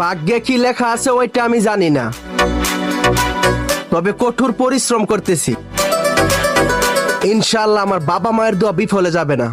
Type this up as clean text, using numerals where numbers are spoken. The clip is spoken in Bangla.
ভাগ্যে কি লেখা আছে ওইটা আমি জানি না, তবে কঠোর পরিশ্রম করতেছি। ইনশাআল্লাহ আমার বাবা মায়ের দোয়া বিফলে যাবে না।